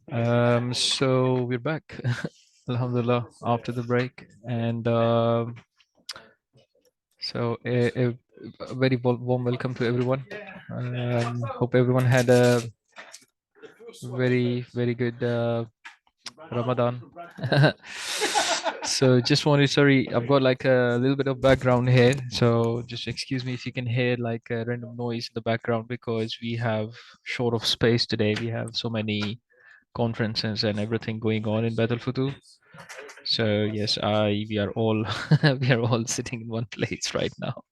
So we're back, Alhamdulillah, after the break, and so a very warm welcome to everyone. Hope everyone had a very good Ramadan. So just wanted, sorry, I've got like a little bit of background here, so just excuse me if you can hear like a random noise in the background because we have short of space today. We have so many conferences and everything going on in Baitul Futuh. So yes, I we are all we are all sitting in one place right now.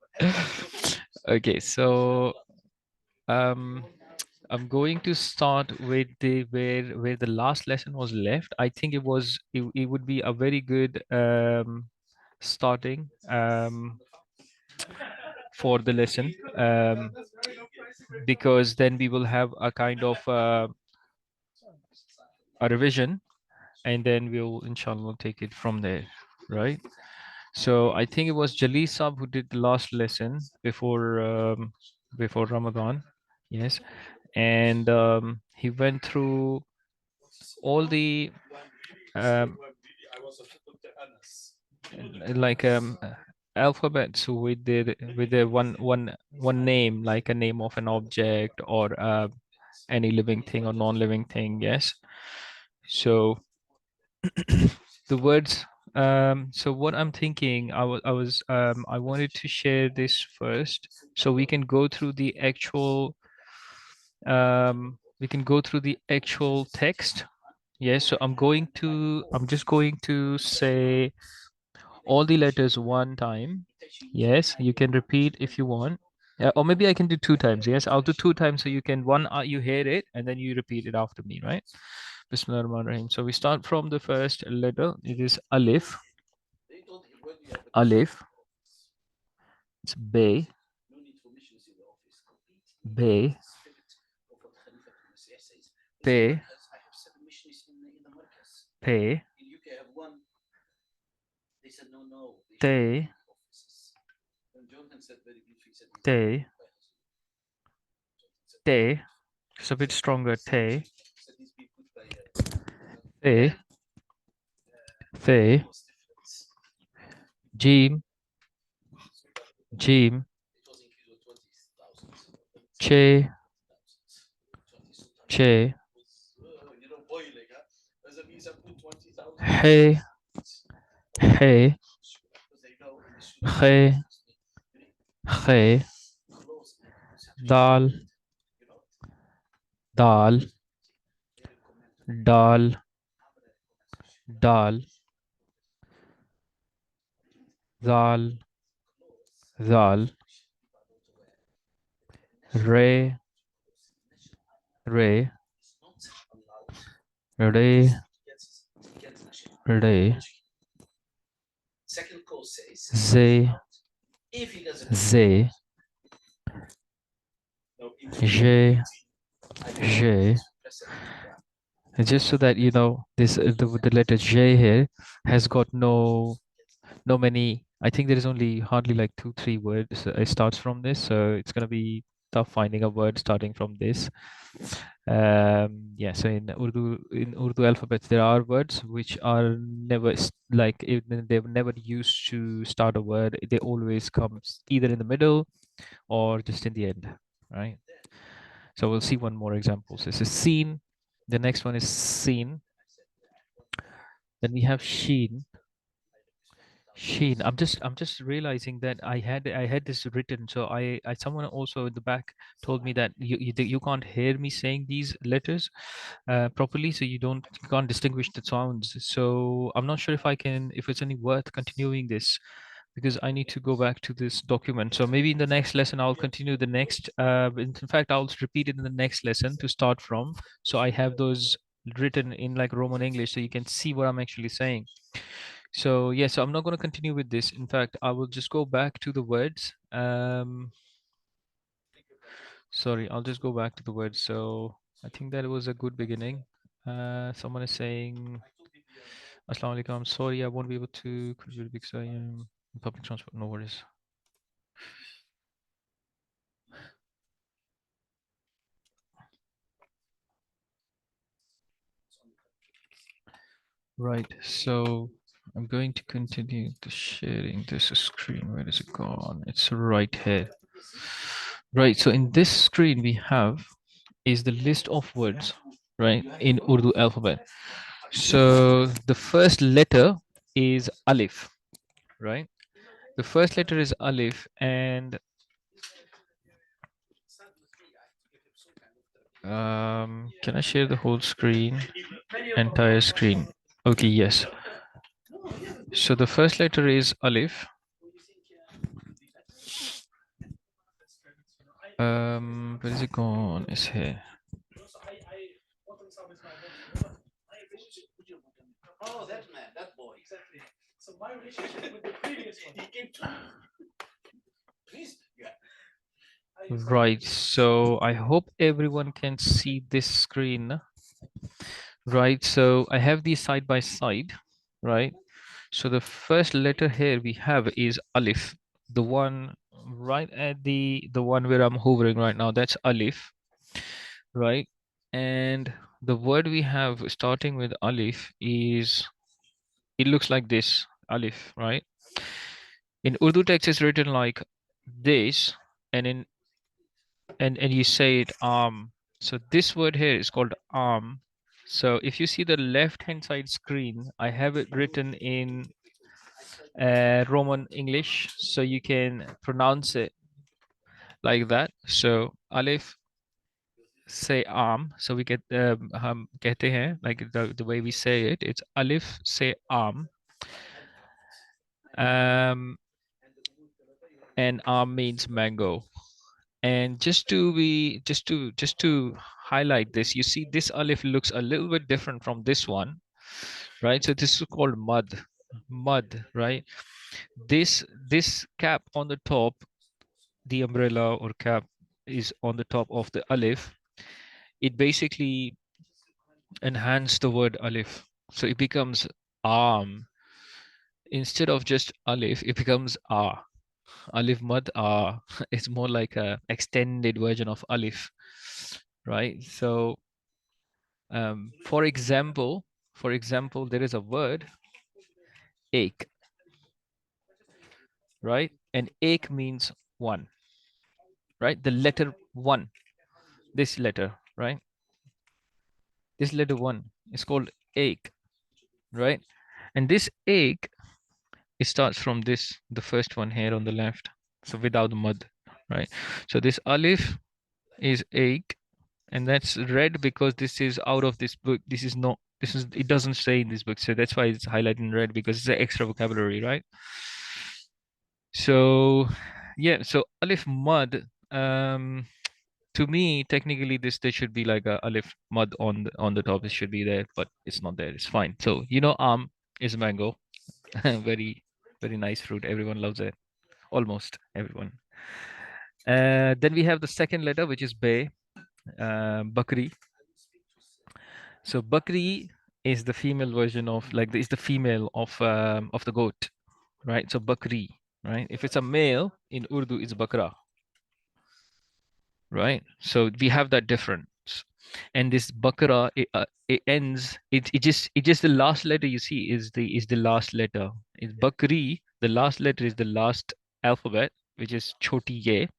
Okay, so um I'm going to start with the where the last lesson was left. I think it would be a very good starting for the lesson, because then we will have a kind of a revision, and then we'll inshallah take it from there, right? So I think it was Jalil Saab who did the last lesson before Ramadan. Yes, and he went through all the um, like alphabets with the one name, like a name of an object or any living thing or non-living thing. Yes. So the words. So what I'm thinking, I wanted to share this first, so we can go through the actual text. Yes, so I'm just going to say all the letters one time. Yes, you can repeat if you want. Or maybe I can do two times. Yes, I'll do two times so you can you hear it and then you repeat it after me, right? Bismillah ar-Rahman ar-Rahim. So we start from the first letter. It is Alif. Alif. It's Bay. Bay. Pay. Pay. Tay. Tay. Tay. It's a bit stronger. Tay. Tay. Tay. Jim. Jim. Che. Che. Hey. Hey. Hey. Hey. Dal. Dal. Dal. Dal. Dal. Dal. Re. Re. Re. Re. Ze. Ze. Je. Je. And just so that you know, this the letter J here has got no many. I think there is only hardly like two, three words. It starts from this, so it's gonna be tough finding a word starting from this. Yeah, so in Urdu alphabets, there are words which are never like they're never used to start a word. They always come either in the middle or just in the end, right? So we'll see one more example. So this is seen. The next one is seen. Then we have sheen. Sheen. I'm just realizing that I had this written. So I someone also in the back told me that you can't hear me saying these letters properly, so you can't distinguish the sounds. So I'm not sure if it's any worth continuing this, because I need to go back to this document. So maybe in the next lesson I'll continue the next. In fact, I'll repeat it in the next lesson to start from. So I have those written in like Roman English, so you can see what I'm actually saying. So yeah, so I'm not going to continue with this. In fact, I will just go back to the words. Sorry, I'll just go back to the words. So I think that was a good beginning. Someone is saying, Assalamu alaikum. I'm sorry, I won't be able to contribute because I am in public transport. No worries. Right, so I'm going to continue the sharing this screen. Where is it gone? It's right here. Right, so in this screen we have is the list of words, right, in Urdu alphabet. So the first letter is Alif, right? The first letter is Alif, and can I share the whole screen? Entire screen. Okay, yes. So the first letter is Alif. Where is it gone? It's here. Right, so I hope everyone can see this screen. Right, so I have these side by side, right? So the first letter here we have is Alif, the one right at the one where I'm hovering right now, that's Alif, right? And the word we have starting with Alif is, it looks like this, Alif, right? In Urdu text it's written like this, and and you say it so this word here is called so if you see the left hand side screen, I have it written in Roman English, so you can pronounce it like that. So Alif say so we get कहते हैं, like the way we say it, it's Alif say um and means mango. And just to highlight this, you see this Alif looks a little bit different from this one, right? So this is called mud, right? This cap on the top, the umbrella or cap is on the top of the Alif. It basically enhanced the word Alif, so it becomes instead of just Alif, it becomes Alif mud it's more like a extended version of Alif, right? So for example, there is a word ache, right? And ache means one, right? The letter one, this letter, right? This letter one is called ache, right? And this ache, it starts from this, the first one here on the left, so without the mud, right? So this Alif is ache, and that's red because this is out of this book. This is not, this is, it doesn't say in this book, so that's why it's highlighted in red, because it's an extra vocabulary, right? So yeah, so Alif mud, to me technically this should be like a Alif mud on the top. It should be there, but it's not there. It's fine. So is mango. Very very nice fruit, everyone loves it, almost everyone. Then we have the second letter, which is Bay, Bakri. So Bakri is the female version of, like, is the female of the goat, right? So Bakri, right? If it's a male in Urdu, it's Bakra, right? So we have that difference. And this Bakra, it ends, it just the last letter you see is the last letter. It's Bakri, the last letter is the last alphabet, which is Choti Ye.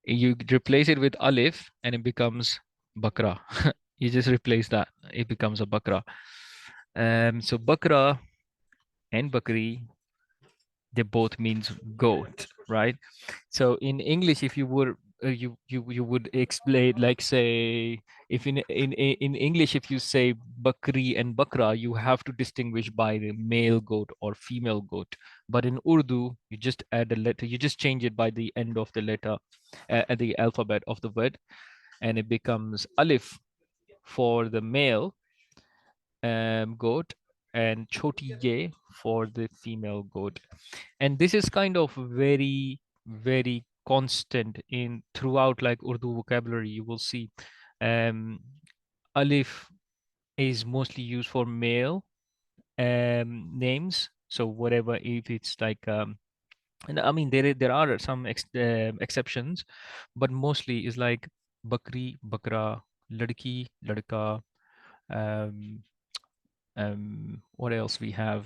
You replace it with Alif and it becomes Bakra. You just replace that, it becomes a Bakra. So Bakra and Bakri, they both means goat, right? So in English, if you would you would explain, like, say, if in English, if you say Bakri and Bakra, you have to distinguish by the male goat or female goat. But in Urdu, you just add a letter, you just change it by the end of the letter, at the alphabet of the word, and it becomes Alif for the male goat, and Choti Ye for the female goat. And this is kind of very very constant in throughout, like, Urdu vocabulary. You will see Alif is mostly used for male names. So whatever, if it's like and I mean there are some exceptions, but mostly is like Bakri, Bakra, Ladki, Ladka, um, What else we have?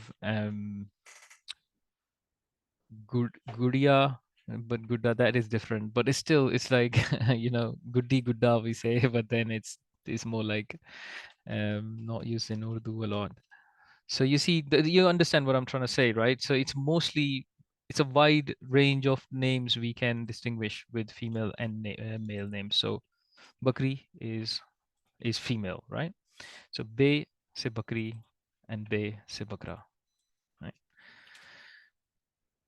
Gudia, but Gudda, that is different. But it's like Guddi Gudda we say, but then it's more like not used in Urdu a lot. So you see, you understand what I'm trying to say, right? So it's a wide range of names we can distinguish with female and male names. So Bakri is female, right? So Be se Bakri and Be se Bakra, right?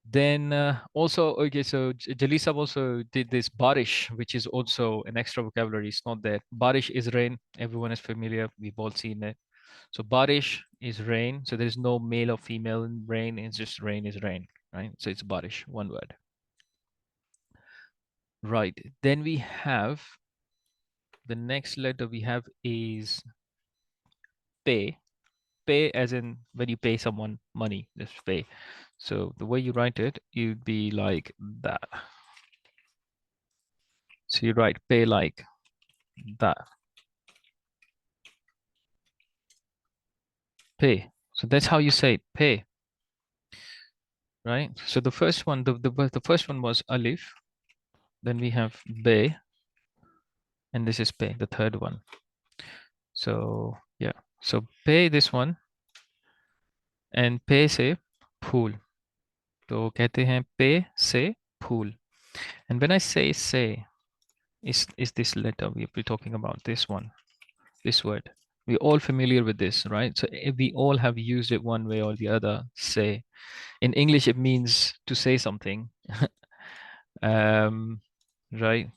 Then also, okay, so Jalisa also did this Barish, which is also an extra vocabulary. It's not there. Barish is rain. Everyone is familiar. We've all seen it. So Barish is rain. So there's no male or female in rain. It's just rain is rain, right? So it's Barish, one word. Right. Then we have the next letter we have is Pay. Pay as in when you pay someone money, just pay. So the way you write it, you'd be like that. So you write pay like that. Pay. So that's how you say it, pay. Right? So the first one, the first one was alif. Then we have be, and this is pay, the third one. So yeah. So pay this one, and pay से फूल. तो कहते हैं pay से फूल. And when I say, is this letter we're talking about this one, this word. We're all familiar with this, right? So we all have used it one way or the other. Say. In English, it means to say something, right?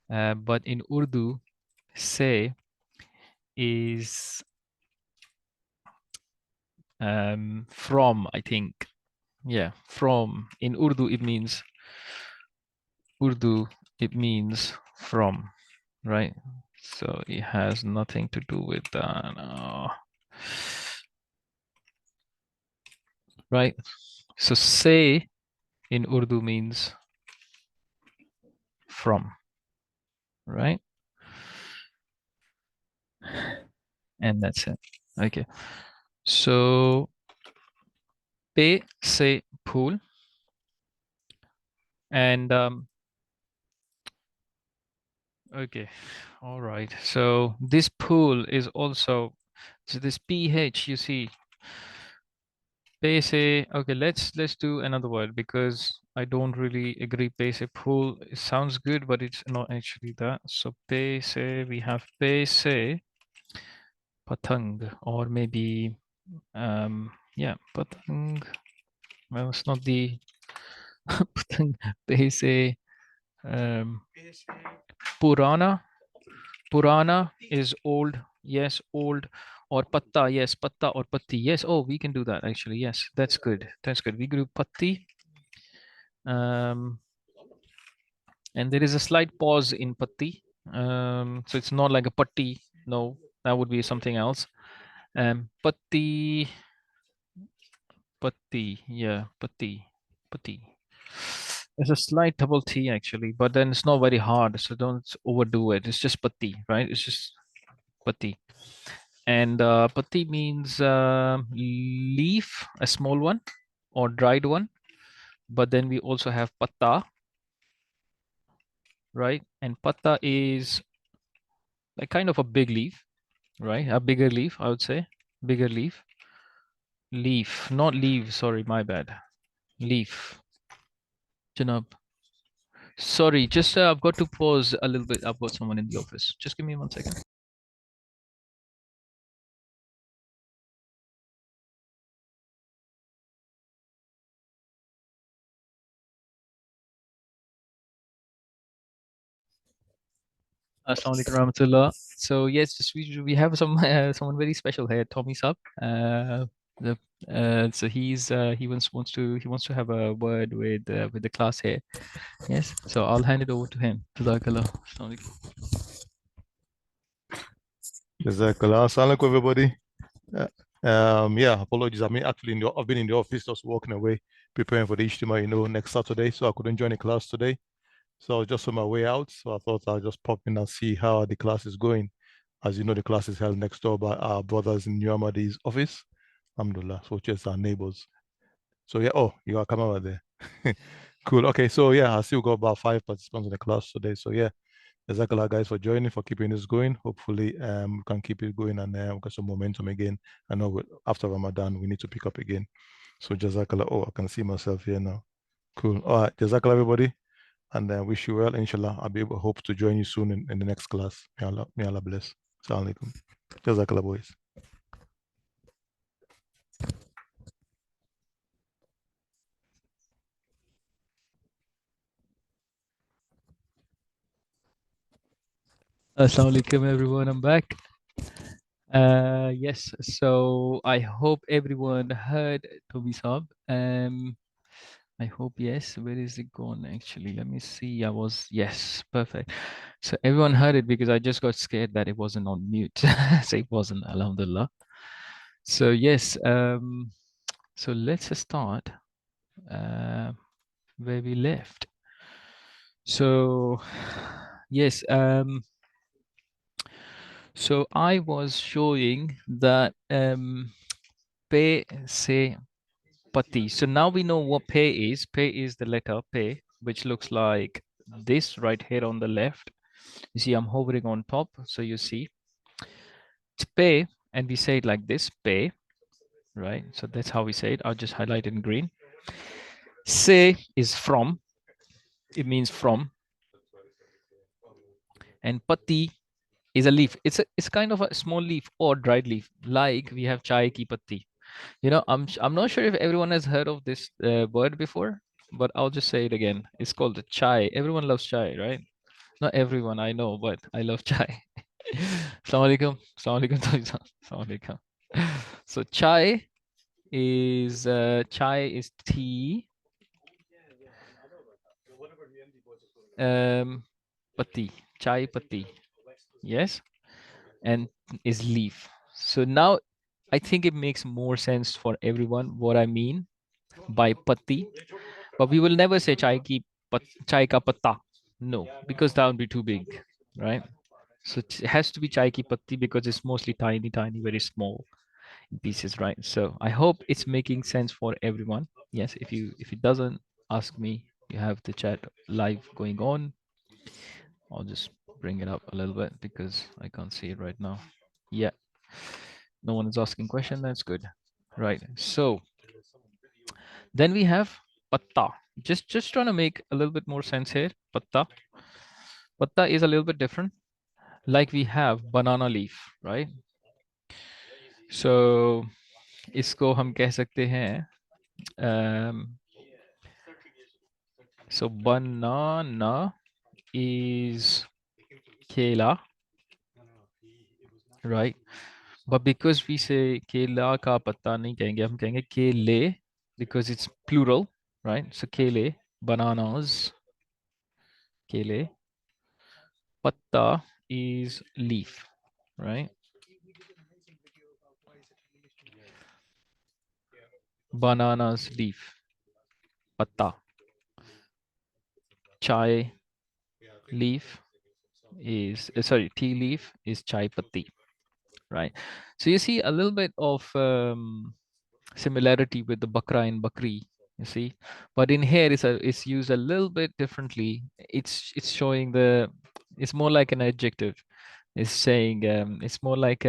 But in Urdu, say is from, I think. Yeah, from. In Urdu, it means from, right? So it has nothing to do with that. Right? So say in Urdu means from, right? And that's it. Okay. So pe se pool. And okay, all right. So this pool is also, so this ph you see. Pese, okay, let's do another word because I don't really agree. Pese pool, it sounds good, but it's not actually that. So pese, we have pese patang, or maybe yeah, patang. Well, it's not the patang. Pese purana. Purana is old. Yes, old. Or patta, yes, patta or patti. Yes, oh, we can do that actually. Yes, that's good. That's good. We grew patti. And there is a slight pause in patti. So it's not like a patti. No, that would be something else. Patti, patti, yeah, patti, patti. There's a slight double T actually, but then it's not very hard, so don't overdo it. It's just patti, right? It's just patti. And patti means leaf, a small one or dried one. But then we also have patta, right? And patta is like kind of a big leaf, right? A bigger leaf, I would say. Bigger leaf. Leaf, not leaf, sorry, my bad. Leaf. Janab. Sorry, just I've got to pause a little bit. I've got someone in the office. Just give me 1 second. Assalamu alaikum warahmatullah. So yes, just we have some someone very special here, Tommy Sab. The so he wants to have a word with the class here. Yes, so I'll hand it over to him. Jazakallah. Assalamu alaikum. Jazakallah. Assalamu alaikum, everybody. Yeah, apologies. I mean, actually, I've been in the office just walking away, preparing for the Ijtima, next Saturday, so I couldn't join the class today. So I was just on my way out, so I thought I'll just pop in and see how the class is going. As you know, the class is held next door by our brothers in New Ahmadi's office. Alhamdulillah. So just our neighbors. So yeah, oh, you are coming over there. Cool. Okay, so yeah, I still got about 5 participants in the class today. So yeah, Jazakallah guys for joining, for keeping this going. Hopefully, we can keep it going and we got some momentum again. I know after Ramadan we need to pick up again. So Jazakallah. Oh, I can see myself here now. Cool. All right, Jazakallah everybody, and wish you well. Inshallah, I'll be able hope to join you soon in the next class. May Allah bless. Assalamu alaikum. Jazakallah boys. Assalamu alaikum everyone, I'm back. Yes, so I hope everyone heard Toby Saab. I hope yes. Where is it gone actually? Let me see. Yes, perfect. So everyone heard it because I just got scared that it wasn't on mute. So it wasn't, alhamdulillah. So yes, so let's start where we left. So yes, so I was showing that pe se pati. So now we know what pe is. Pe is the letter pe, which looks like this right here on the left. You see, I'm hovering on top. So you see it's pe, and we say it like this, pe, right? So that's how we say it. I'll just highlight it in green. Se is from. It means from. And pati is a leaf. It's kind of a small leaf or dried leaf, like we have chai ki patti. You know, I'm not sure if everyone has heard of this word before, but I'll just say it again. It's called the chai. Everyone loves chai, right? Not everyone, I know, but I love chai. Assalamu alaikum. Assalamu alaikum. Assalamu alaikum. So chai is tea. Patti, chai patti. Yes, and is leaf. So now I think it makes more sense for everyone what I mean by patti, but we will never say chai ka patta. No, because that would be too big, right? So it has to be chai ki patti because it's mostly tiny, tiny, very small pieces, right? So I hope it's making sense for everyone. Yes, if it doesn't, ask me. You have the chat live going on. I'll just bring it up a little bit because I can't see it right now. Yeah, no one is asking question. That's good, right? So then we have patta. Just trying to make a little bit more sense here. Patta. Patta is a little bit different. Like we have banana leaf, right? So इसको हम कह सकते हैं so banana is kela, right? But because we say kela ka patta nahi kahenge, hum kahenge kele because it's plural, right? So kele, bananas, kele. Patta is leaf, right? Bananas leaf, patta. Chai leaf is sorry, tea leaf is chai patti, right? So you see a little bit of similarity with the bakra and bakri, you see, but in here it's used a little bit differently. It's showing it's more like an adjective. It's saying it's more like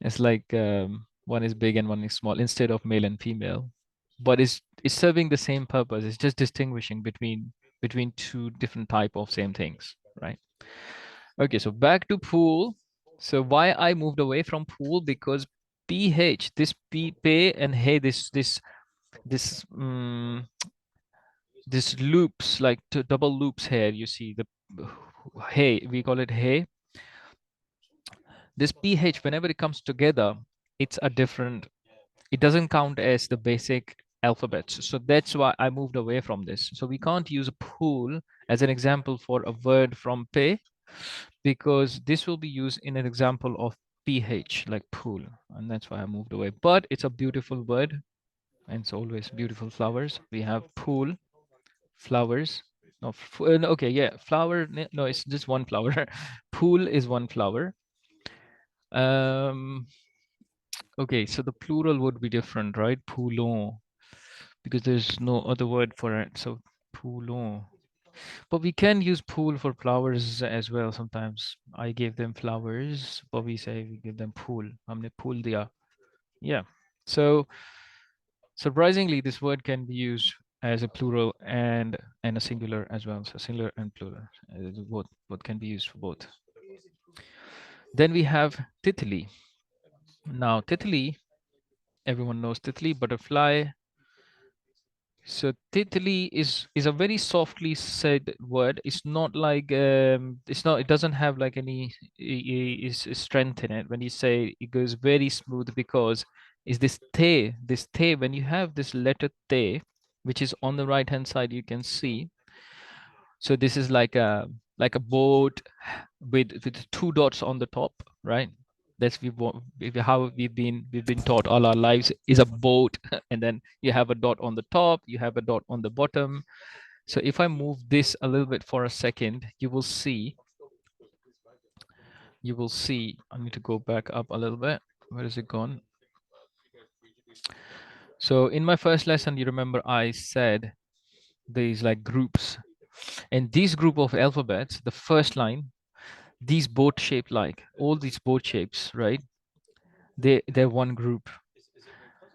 it's like one is big and one is small instead of male and female, but it's serving the same purpose. It's just distinguishing between two different type of same things, right? Okay, so back to pool. So why I moved away from pool, because ph, this p pay and hey, this this loops, like double loops here, you see the hey, we call it hey. This ph, whenever it comes together, it's a different, it doesn't count as the basic alphabets. So that's why I moved away from this. So we can't use a pool as an example for a word from pay, because this will be used in an example of ph, like pool, and that's why I moved away. But it's a beautiful word, and it's always beautiful flowers. We have pool, flowers, No, no, okay, yeah, flower. No, it's just one flower. Pool is one flower. Um, okay, so the plural would be different, right? Poulon, because there's no other word for it. So poulon. But we can use pool for flowers as well sometimes. I gave them flowers, but we say we give them pool. Humne pool diya. Yeah. So surprisingly, this word can be used as a plural and a singular as well. So singular and plural, both can be used for both. Then we have titli. Now titli, everyone knows titli, butterfly. So titli is a very softly said word. It's not like it's not. It doesn't have like any is strength in it. When you say it goes very smooth because is this te. This te, when you have this letter te, which is on the right hand side, you can see. So this is like a boat with two dots on the top, right? That's how we've been taught all our lives is a boat, and then you have a dot on the top, you have a dot on the bottom. So if I move this a little bit for a second, you will see. I need to go back up a little bit. Where is it gone? So in my first lesson, you remember I said these like groups, and these group of alphabets, the first line, these boat shaped, like all these boat shapes, right? They're one group.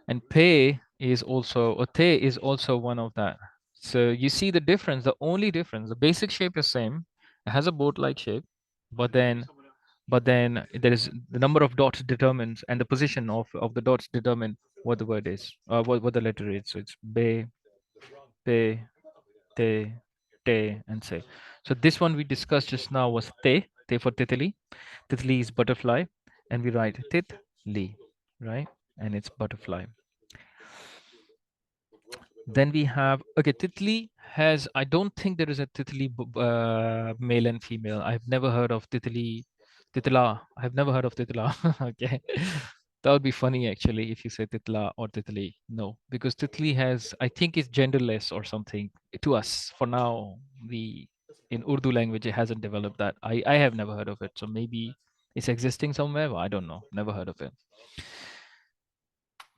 And pe is also, or te is also one of that. So you see the difference. The only difference, the basic shape is same. It has a boat like shape, but then there is the number of dots determines, and the position of the dots determine what the word is, what the letter is. So it's be, pe, te, te, and say. So this one we discussed just now was te for titili. Titli is butterfly, and we write titli, right? And it's butterfly. Then we have, okay, titli has, I don't think there is a titli male and female. I've never heard of titli, titla. I've never heard of titla. Okay. That would be funny actually if you say titla or titli. No, because titli has, I think it's genderless or something to us. For now, we in Urdu language, it hasn't developed that. I have never heard of it. So maybe it's existing somewhere. But I don't know. Never heard of it.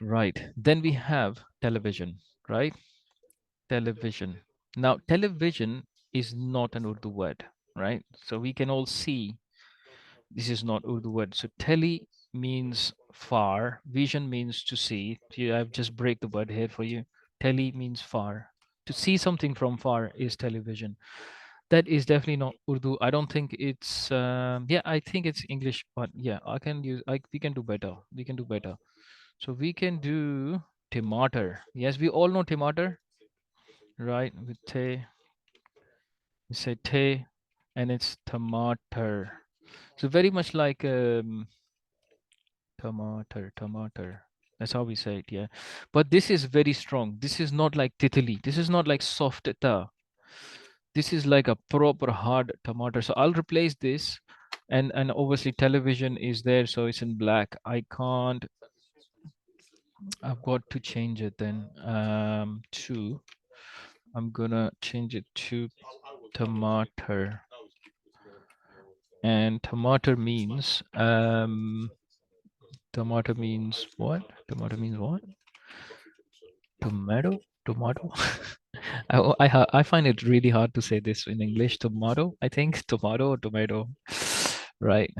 Right. Then we have television, right? Television. Now, television is not an Urdu word, right? So we can all see this is not Urdu word. So tele means far, vision means to see. I've just break the word here for you. Tele means far. To see something from far is television. That is definitely not Urdu. I don't think it's yeah, I think it's English, but yeah, we can do better. We can do better. So we can do tomato. Yes, we all know tomato, right? With te, we say te, and it's tomato. So very much like tomato. That's how we say it, yeah. But this is very strong. This is not like titili. This is not like soft ta. This is like a proper hard tomato. So I'll replace this, and obviously television is there, so it's in black. I can't. I've got to change it then. To I'm gonna change it to tomato. And tomato means tomato means what? Tomato means what? Tomato? Tomato? I find it really hard to say this in English. Tomato, I think. Tomato or tomato. Right.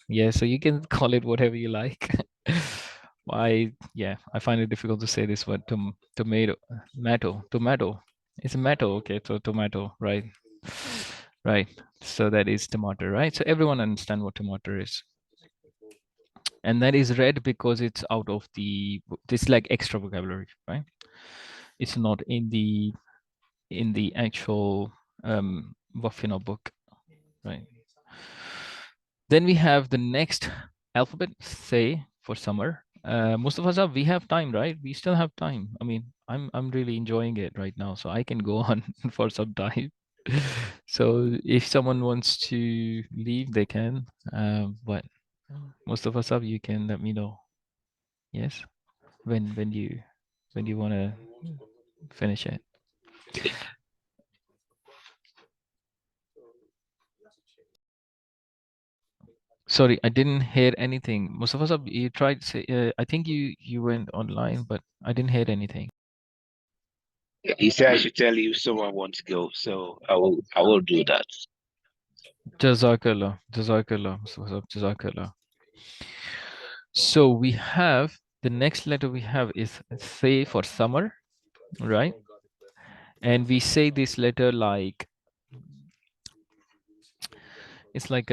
Yeah, so you can call it whatever you like. I find it difficult to say this word. Tomato. Tomato. It's a tomato. Okay, so tomato, right? Right. So that is tomato, right? So everyone understand what tomato is. And that is red because it's out of this like extra vocabulary, right? It's not in the actual Wafina book, right? Then we have the next alphabet, say for summer. Most of us we have time, right? We still have time. I mean, I'm really enjoying it right now, so I can go on for some time. So if someone wants to leave, they can. But most of us you can let me know. Yes, when you want to finish it. Sorry, I didn't hear anything. Mustafa Sab, you tried say, I think you went online, but I didn't hear anything. He said I should tell you if someone wants to go, so I will do that. Jazakallah, Jazakallah, Mustafa Sab, Jazakallah. So we have the next letter we have is say for summer, right? And we say this letter like it's like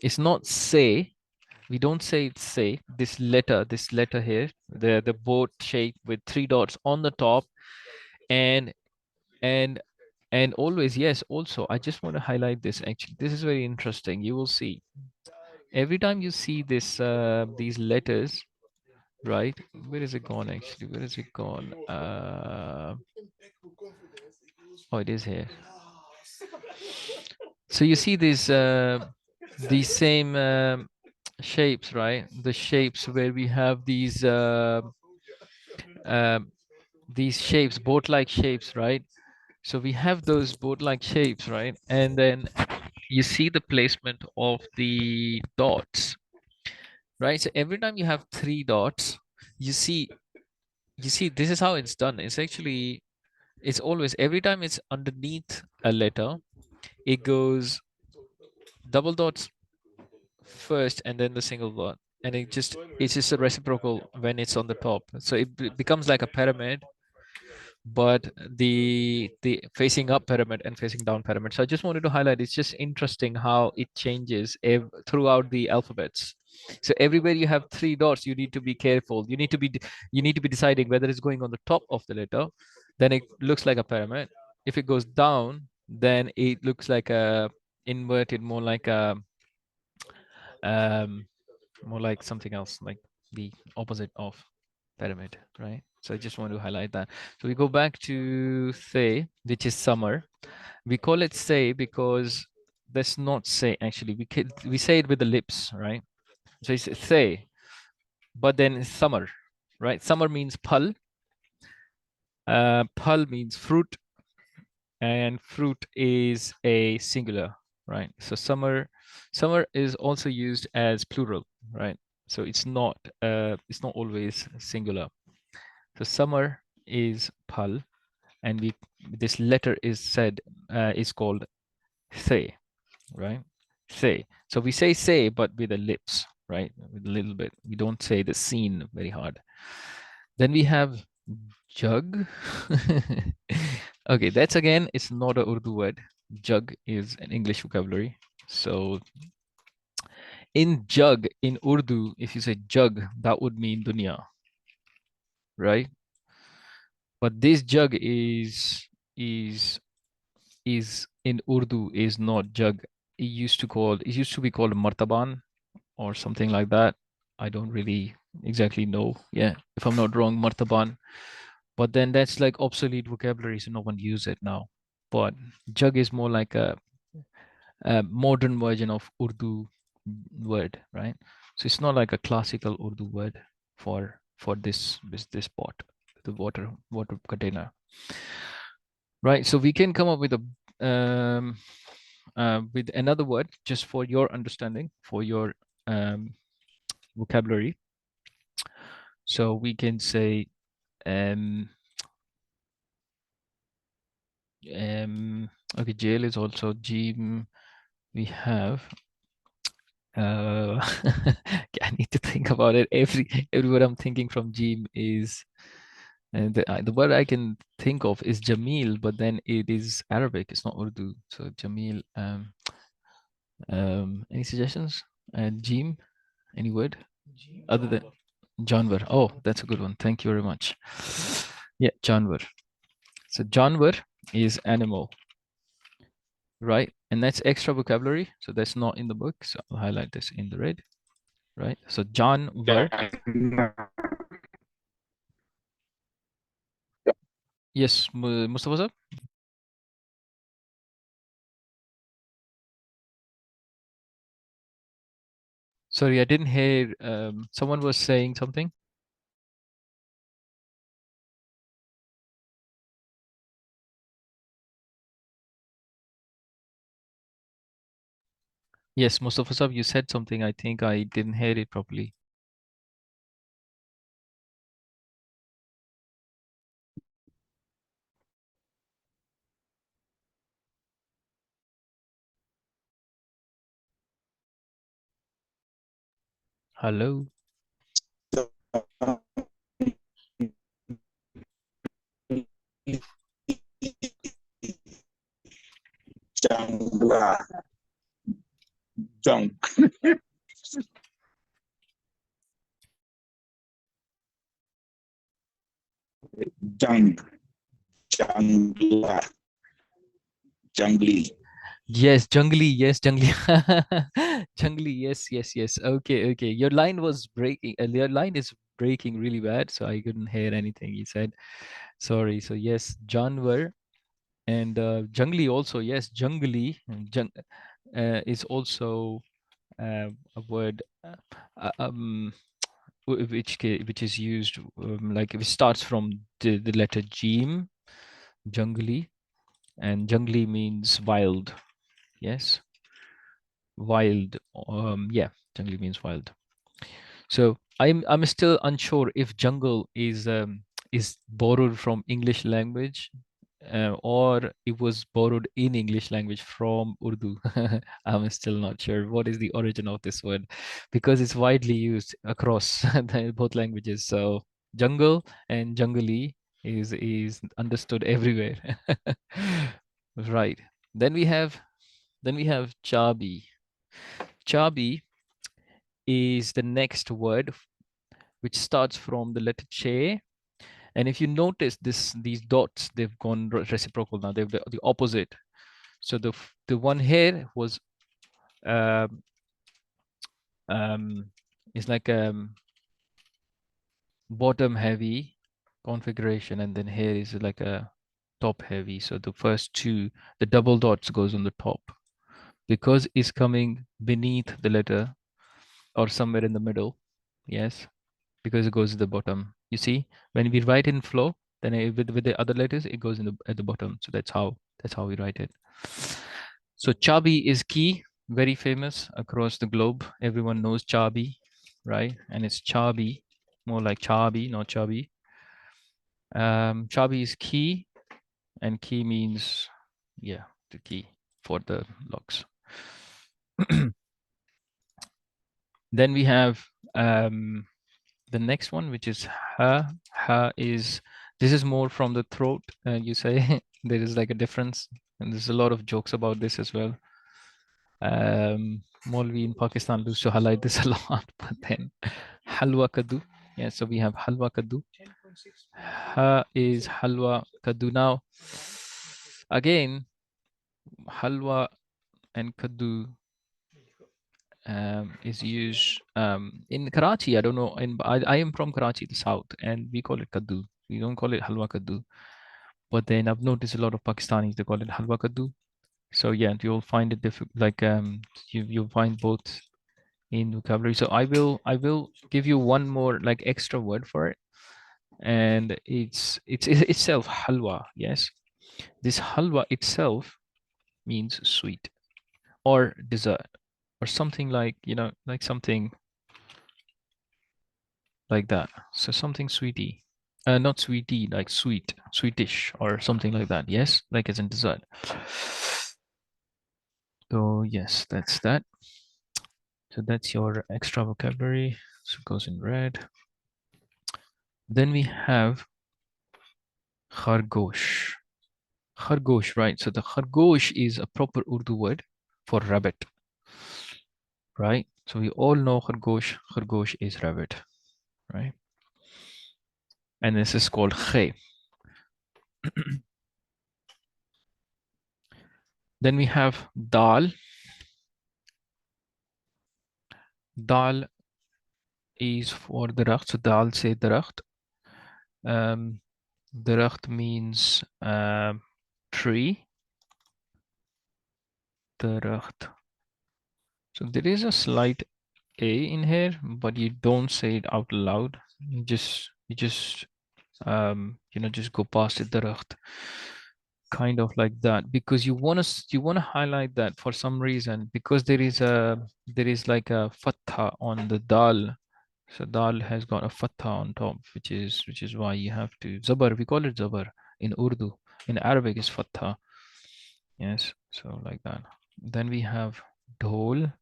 it's not say. We don't say it's say. This letter here, the boat shape with three dots on the top, and and and always yes. Also, I just want to highlight this. Actually, this is very interesting. You will see every time you see this these letters, right? Where is it gone? Actually, where is it gone? Oh, it is here. So you see these same shapes, right? The shapes where we have um, these shapes, boat-like shapes, right? So we have those boat-like shapes, right? And then you see the placement of the dots, right? So every time you have three dots, you see, this is how it's done. It's actually, it's always, every time it's underneath a letter, it goes double dots first and then the single dot. And it's just a reciprocal when it's on the top. So it becomes like a pyramid, but the facing up pyramid and facing down pyramid. So I just wanted to highlight, it's just interesting how it changes throughout the alphabets. So everywhere you have three dots, you need to be careful. You need to be deciding whether it's going on the top of the letter, then it looks like a pyramid. If it goes down, then it looks like a inverted, um more like something else, like the opposite of pyramid, right? So I just want to highlight that. So we go back to say, which is summer. We call it say because that's not say actually. We say it with the lips, right? So it's say, but then it's summer, right? Summer means pal. Pal means fruit, and fruit is a singular, right? So summer is also used as plural, right? So it's not always singular. So summer is pal, and this letter is called say, right? Say. So we say, but with the lips, right? With a little bit. We don't say the scene very hard. Then we have jug. Okay, that's again, it's not a Urdu word. Jug is an English vocabulary. So in jug, in Urdu, if you say jug, that would mean dunya, right? But this jug is is in Urdu is not jug. It used to be called martaban or something like that. I don't really exactly know. Yeah, if I'm not wrong, martaban. But then that's like obsolete vocabulary, so no one use it now. But jug is more like a modern version of Urdu word, right? So it's not like a classical Urdu word for this pot, the water container, right? So we can come up with another word just for your understanding, for your vocabulary. So we can say um okay, jail is also Jim. We have I need to think about it. Every word I'm thinking from Jim is and the word I can think of is Jamil, but then it is Arabic, it's not Urdu. So Jamil, any suggestions? Jim, any word other than Janvar? Oh, that's a good one. Thank you very much. Yeah, Janvar. So Janvar is animal, right? And that's extra vocabulary. So that's not in the book. So I'll highlight this in the red, right? So Janvar. Yes, Mustafa sir? Sorry, I didn't hear. Someone was saying something. Yes, Mustafa Sab, you said something. I think I didn't hear it properly. Hello. Jangla, junk, jung, jangla, jungly. Yes, jungly. Yes, jungly. Jungly. Yes, yes, yes. Okay, okay. Your line was breaking. Your line is breaking really bad, so I couldn't hear anything you said. Sorry. So yes, Janwar and jungly also. Yes, jungly. Is also a word which is used like if it starts from the letter Jim, jungly, and jungly means wild. Yes, wild. Yeah, jungly means wild. So I'm still unsure if jungle is borrowed from English language, or it was borrowed in English language from Urdu. I'm still not sure what is the origin of this word, because it's widely used across both languages. So jungle and jungly is understood everywhere. Right. Then we have chabi. Chabi is the next word which starts from the letter che. And if you notice these dots, they've gone reciprocal now. They're the opposite. So the one here was um, is like bottom heavy configuration, and then here is like a top heavy. So the first two, the double dots goes on the top because it's coming beneath the letter or somewhere in the middle. Yes, because it goes to the bottom. You see, when we write in flow, then with the other letters, it goes in at the bottom. So that's how we write it. So Chabi is key, very famous across the globe. Everyone knows Chabi, right? And it's Chabi, more like Chabi, not Chabi. Chabi is key, and key means, yeah, the key for the locks. Then we have the next one, which is ha. Ha is, this is more from the throat. You say there is like a difference, and there's a lot of jokes about this as well. Molvi in Pakistan used to highlight this a lot, but then halwa kaddu. Yeah, so we have halwa kaddu. Ha is halwa kaddu. Now, again, halwa and kaddu is used in Karachi. I don't know. I am from Karachi, the south, and we call it kaddu. We don't call it halwa kaddu. But then I've noticed a lot of Pakistanis, they call it halwa kaddu. So yeah, you'll find it difficult. Like you'll find both in vocabulary. So I will give you one more like extra word for it, and it's itself halwa. Yes, this halwa itself means sweet or dessert or something like, like something like that. So something sweetie, not sweetie, like sweet, sweetish, or something like that. Yes, like as in dessert. So yes, that's that. So that's your extra vocabulary. So it goes in red. Then we have khargosh. Khargosh, right? So the khargosh is a proper Urdu word for rabbit, right? So we all know khargosh. Khargosh is rabbit, right? And this is called khay. Then we have dal. Dal is for daracht. So dal say daracht. Daracht means tree. Daracht. So there is a slight A in here, but you don't say it out loud. You just just go past it, daracht. kind of like that, because you want to highlight that for some reason, because there is like a fatha on the dal. So dal has got a fatha on top, which is why you have to zabar. We call it zabar in Urdu. In Arabic is fatha. Yes, so like that. Then we have dhol.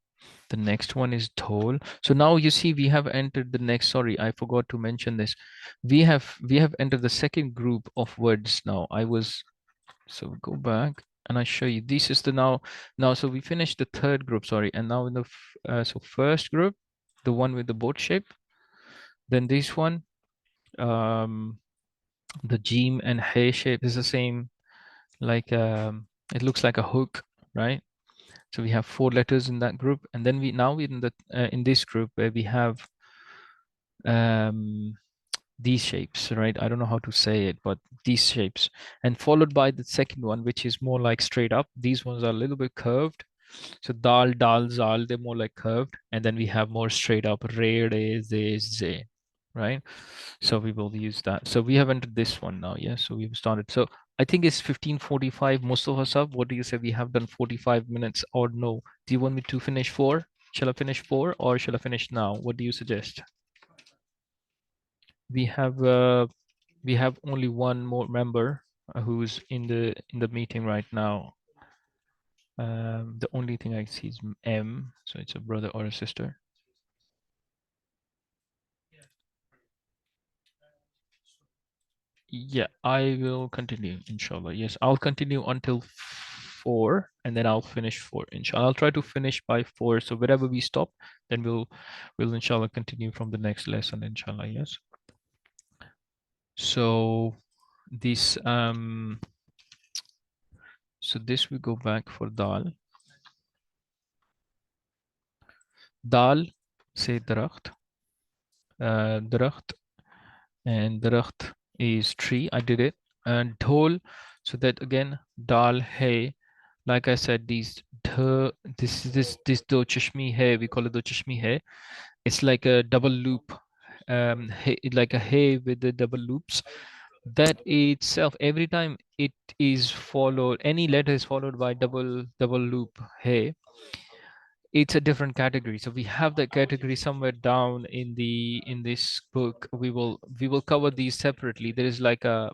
The next one is dhol. So now you see we have entered the next. Sorry, I forgot to mention this. We have entered the second group of words now. So go back and I show you. This is the now. So we finished the third group. Sorry, and now in the so first group, the one with the boat shape. Then this one, the Jim and Hay shape is the same. Like it looks like a hook, right? So we have 4 letters in that group, and then we now in the in this group where we have these shapes, right? I don't know how to say it, but these shapes, and followed by the second one, which is more like straight up. These ones are a little bit curved. So dal, dal, zal, they're more like curved, and then we have more straight up re, re, ze, ze, right? So we will use that. So we have entered this one now, yeah. So we've started. So I think it's 15:45. Most of us have. What do you say? We have done 45 minutes, or no? Do you want me to finish 4? Shall I finish 4, or shall I finish now? What do you suggest? We have only one more member who's in the meeting right now. The only thing I see is M, so it's a brother or a sister. Yeah, I will continue, inshallah. Yes, I'll continue until 4, and then I'll finish 4, inshallah. I'll try to finish by 4. So wherever we stop, then we'll inshallah continue from the next lesson, inshallah. Yes. So this so this we go back for dal. Dal, say daracht. Daracht, and daracht is tree. I did it. And dhol, so that again dal hay. Like I said, these this do chashmi hai, we call it do chashmi hai. It's like a double loop, like a hay with the double loops. That itself, every time it is followed, any letter is followed by double loop hay, it's a different category. So we have that category somewhere down in this book. We will cover these separately. There is like a,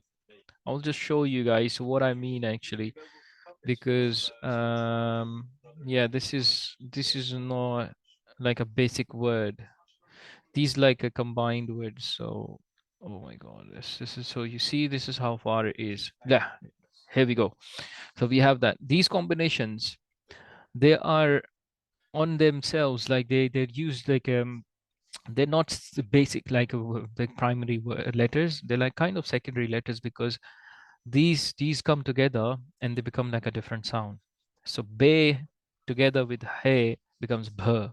I'll just show you guys what I mean actually, because yeah, this is not like a basic word. These like a combined word. So oh my god, this is, so you see, this is how far it is. Yeah, here we go. So we have that these combinations, they are on themselves, like they're used like they're not basic like the primary letters. They're like kind of secondary letters, because these come together and they become like a different sound. So be together with he becomes bh,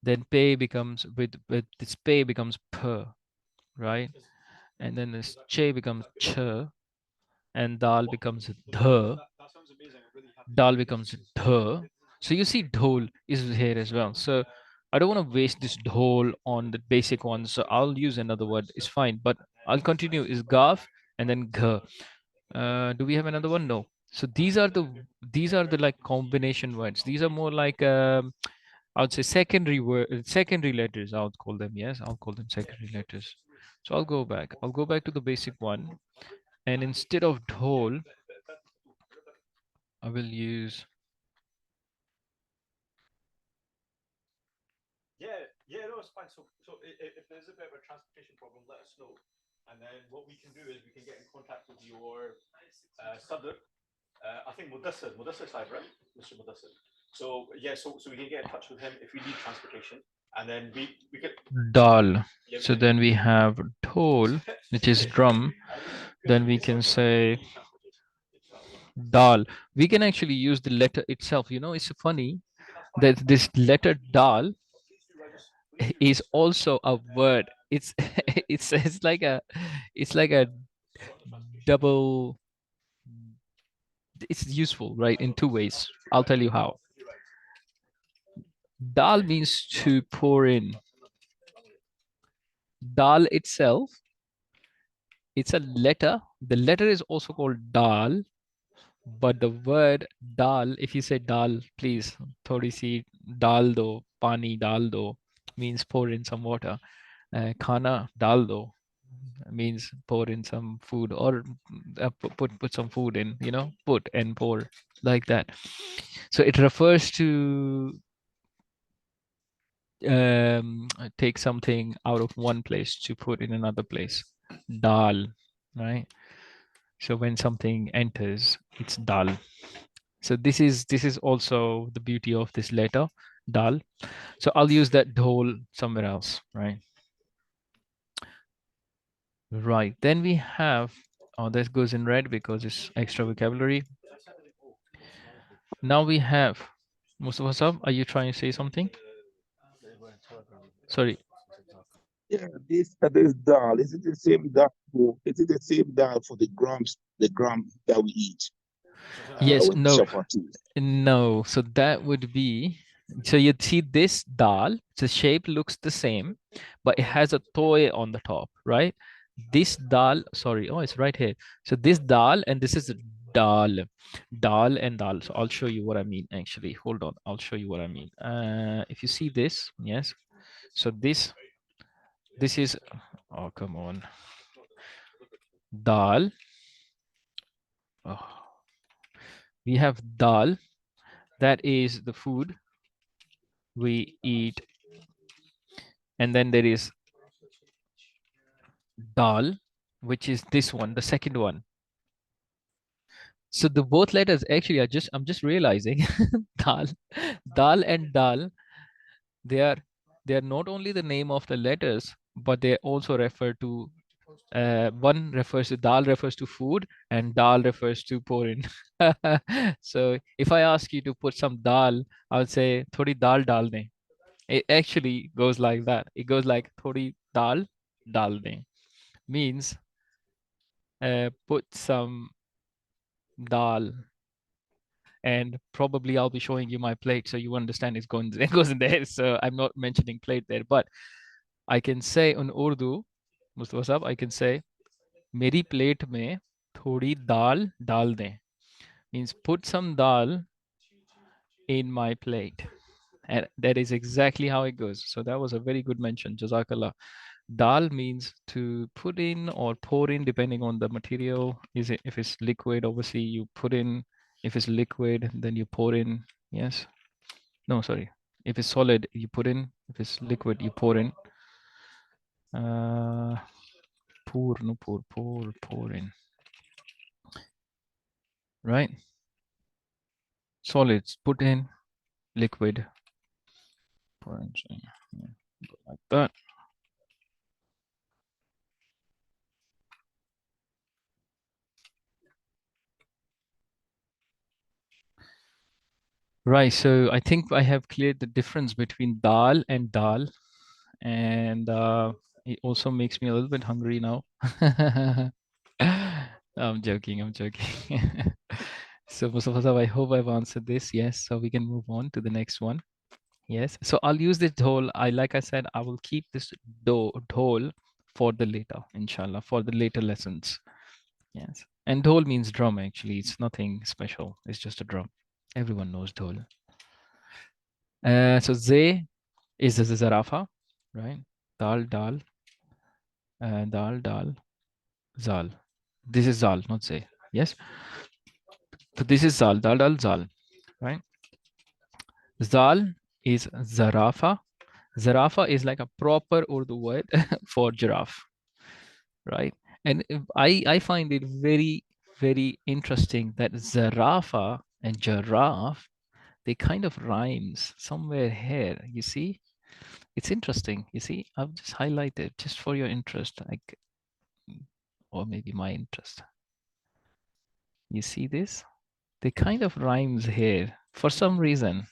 then pe becomes with this pe becomes p, right? And then this che becomes ch, and dal becomes dh, dal becomes dh. So you see dhol is here as well. So I don't want to waste this dhol on the basic ones, so I'll use another word. It's fine, but I'll continue. Is gaf and then gh. Do we have another one? No. So these are the like combination words. These are more like I would say secondary letters. I would call them. Yes, I'll call them secondary letters. So I'll go back. I'll go back to the basic one, and instead of dhol, I will use. Yeah, no, it's fine. So if there's a bit of a transportation problem, let us know. And then what we can do is we can get in contact with your Sadr. I think Mudassir side, right? Mr. Mudassir. So yeah, so we can get in touch with him if we need transportation. And then we can Dal. So then we have dhol, which is drum. Then we can say dal. We can actually use the letter itself. You know, it's funny that this letter dal is also a word. It's it's like a double. It's useful, right? In 2 ways. I'll tell you how. Dal means to pour in. Dal itself, it's a letter. The letter is also called dal, But the word dal, if you say dal, please, thodi si dal do, pani dal do, means pour in some water. Khana dal do means pour in some food, or put some food in, you know, put and pour, like that. So it refers to take something out of one place to put in another place. Dal, right? So when something enters, it's dal. So this is also the beauty of this letter, dal. So I'll use that dhol somewhere else, right? Right. Then we have, oh, that goes in red because it's extra vocabulary. Now we have, Mustafa Sab, are you trying to say something? Sorry. Yeah, this dal, is it the same dal? Is it the same dal for the gram that we eat? Yes, With no, chapati. no. So that would be, so you'd see this dal, the shape looks the same, but it has a toy on the top, right? This dal, sorry, oh, it's right here. So this dal and this is dal, dal and dal. So I'll show you what I mean, actually. Hold on, I'll show you what I mean. If you see this, yes. So this is, oh, come on. Dal. Oh. We have dal, that is the food we eat. And then there is dal, which is this one, the second one. So the both letters actually are I'm just realizing dal, dal and dal, they are not only the name of the letters, but they also refer to one refers to dal refers to food and dal refers to pouring. So if I ask you to put some dal, I would say thodi dal dal de. It actually goes like that. It goes like thodi dal dal de, means put some dal, and probably I'll be showing you my plate so you understand it's going it goes in there. So I'm not mentioning plate there, but I can say in Urdu, Mustafa Sahab, I can say मेरी plate में थोड़ी दाल डाल दें, means put some dal in my plate. And that is exactly how it goes. So that was a very good mention, Jazakallah. Dal means to put in or pour in, depending on the material. Is it, if it's liquid, obviously you put in. If it's liquid, then you pour in. Yes. No, sorry. If it's solid, you put in. If it's liquid, you pour in. Pour, no, pour in. Right? Solids, put in. Liquid, pour in. So, yeah, like that. Right, so I think I have cleared the difference between dal and dal, and it also makes me a little bit hungry now. I'm joking, I'm joking. So Mustafa Sahab, I hope I've answered this. Yes, so we can move on to the next one. Yes, so I'll use this dhol. Like I said, I will keep this dhol for the later, inshallah, for the later lessons. Yes, and dhol means drum, actually. It's nothing special. It's just a drum. Everyone knows dhol. So ze is a zarafa, right? Dal, dal, dal, dal, zal. This is zal, not ze. Yes. So this is zal, dal, dal, zal, right? Zal is zarafa. Zarafa is like a proper Urdu word for giraffe, right? And I find it very, very interesting that zarafa and giraffe, they kind of rhymes somewhere here. You see, it's interesting. You see, I've just highlighted just for your interest, like, or maybe my interest. You see this? They kind of rhymes here for some reason.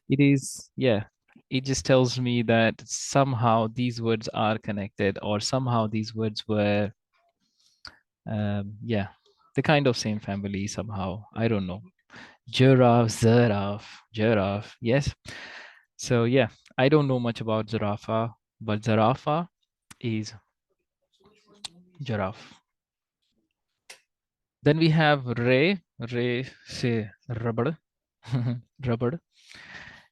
It is, yeah, it just tells me that somehow these words are connected, or somehow these words were, yeah, the kind of same family somehow. I don't know. Giraffe, yes. So yeah, I don't know much about zarafa, but zarafa is giraffe. Then we have re. Re se rubber. Rubber.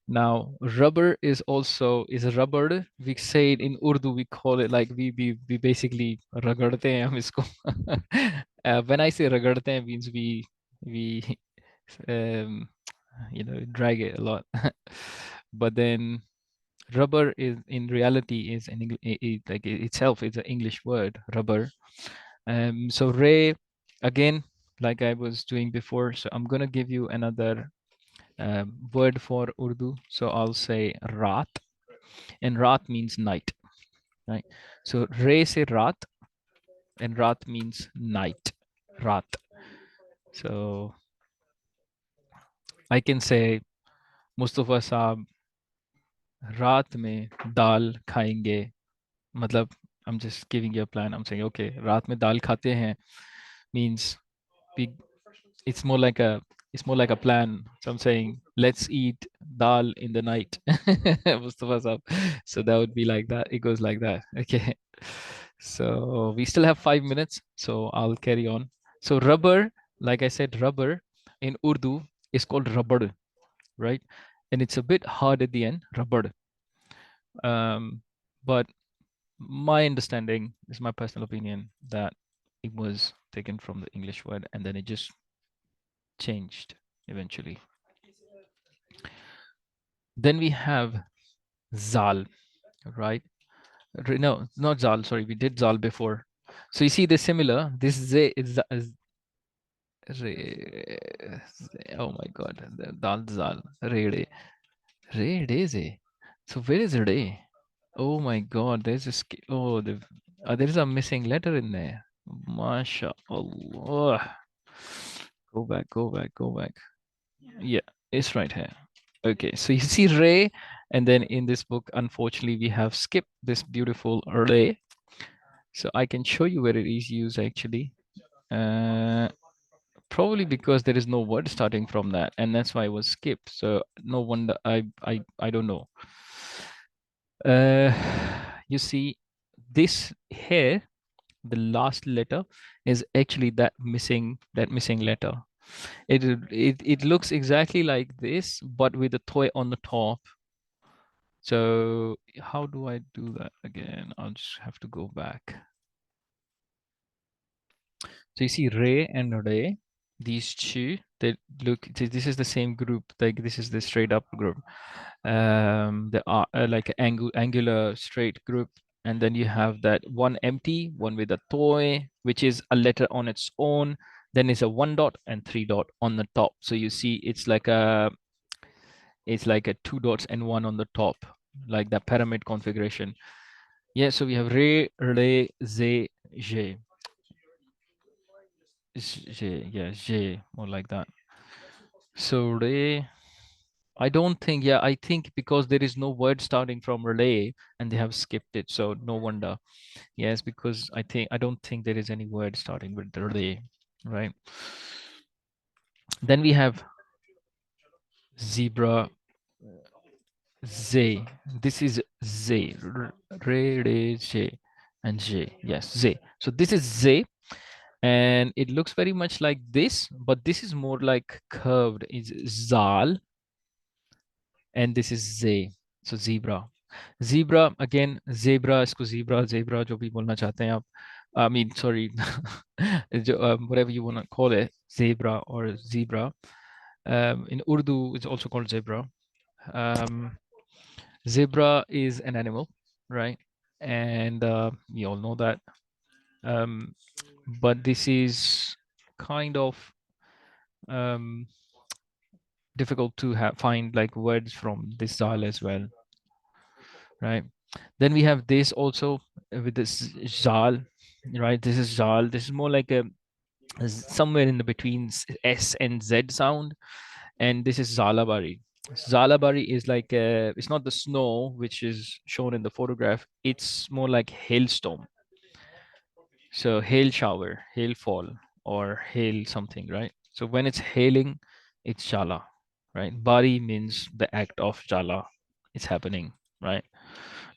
Now, rubber is also is a rubber. We say it in Urdu, we call it like we basically ragarte hain hum isko. When I say ragarte hain, means we um, drag it a lot. But then rubber is in reality is an like itself is an English word, rubber. So Ray, again, like I was doing before, so I'm gonna give you another word for Urdu. So I'll say Raat, and Raat means night, right? So Ray say Raat, and Raat means night, Raat. So I can say most of us are रात में दाल खाएंगे मतलब I'm just giving you a plan. I'm saying, okay, रात में दाल खाते हैं means we, it's more like a plan. So I'm saying, let's eat dal in the night. Most of us up. So that would be like that. It goes like that. Okay. So we still have 5 minutes. So I'll carry on. So rubber, like I said, rubber in Urdu is called rubber, right? And it's a bit hard at the end, rubber. But my understanding is my personal opinion that it was taken from the English word and then it just changed eventually. Then we have Zal, right? No, not Zal, sorry, we did Zal before. So you see they're similar. This Z is oh my god, Dal Zal, Rede. Rede Ze. So where is Rede? Oh my god, there's a there is a missing letter in there. Masha Allah. Go back, go back, go back. Yeah, it's right here. Okay, so you see Ray, and then in this book, unfortunately, we have skipped this beautiful Ray. So I can show you where it is used actually. Probably because there is no word starting from that, and that's why it was skipped. So no wonder I don't know. You see, this here, the last letter is actually that missing letter. It looks exactly like this, but with a toy on the top. So how do I do that again? I'll just have to go back. So you see Ray and Ray, these two, they look, this is the same group, like this is the straight up group. They are like an angular straight group. And then you have that one empty, one with a toy, which is a letter on its own. Then is a 1 dot and 3 dot on the top. So you see it's like a 2 dots and 1 on the top, like that pyramid configuration. Yeah, so we have Re, Re, Ze, Je. Je, yeah, Je, more like that. So Re, I don't think, yeah, I think because there is no word starting from relay and they have skipped it. So no wonder. Yes, because I don't think there is any word starting with the relay, right? Then we have zebra, Z. This is Z, Re, Re, J, and J. Yes, Z. So this is Z, and it looks very much like this, but this is more like curved. It's Zal, and this is Z. So zebra. Zebra again, zebra, इसको zebra जो भी बोलना चाहते हैं आप. I mean, sorry, whatever you want to call it, zebra or zebra. In Urdu, it's also called zebra. Zebra is an animal, right? And we all know that. But this is kind of difficult to find like words from this style as well, right? Then we have this also with this zal, right? This is zal. This is more like a somewhere in the between S and Z sound, and this is zalabari. Zalabari is like it's not the snow which is shown in the photograph. It's more like hailstorm. So hail shower, hail fall, or hail something, right? So when it's hailing, it's jala, right? Bari means the act of jala. It's happening, right?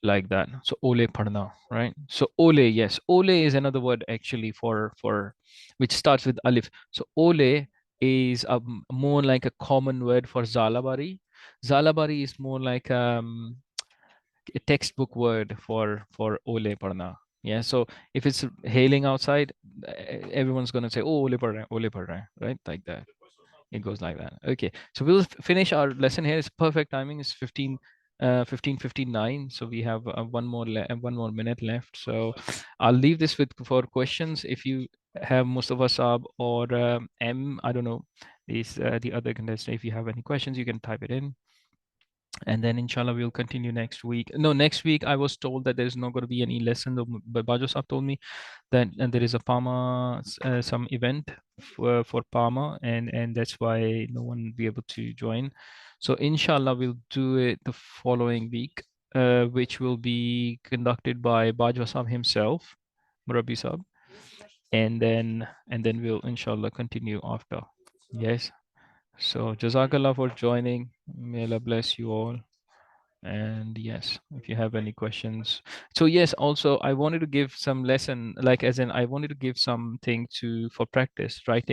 Like that. So ole padna, right? So ole, yes, ole is another word actually for which starts with alif. So ole is more like a common word for Zalabari. Zalabari is more like a textbook word for ole padna. Yeah, so if it's hailing outside, everyone's gonna say, "Oh, ole pad raha hai," right? Like that. It goes like that. Okay, so we'll finish our lesson here. It's perfect timing. It's 15:59. So we have one more minute left. So I'll leave this with for questions. If you have Mustafa Saab or M, I don't know, these the other contestant. If you have any questions, you can type it in. And then inshallah we'll continue next week. No, next week I was told that there's not going to be any lesson, but Bajo Sahab told me that and there is a PAAMA some event for PAAMA, and that's why no one will be able to join. So inshallah we'll do it the following week, which will be conducted by Bajo Sahab himself, Murabi Sahab, and then we'll inshallah continue after. Yes. So Jazakallah for joining. May Allah bless you all. And yes, if you have any questions. So yes, also I wanted to give some lesson, like as in I wanted to give something to for practice writing.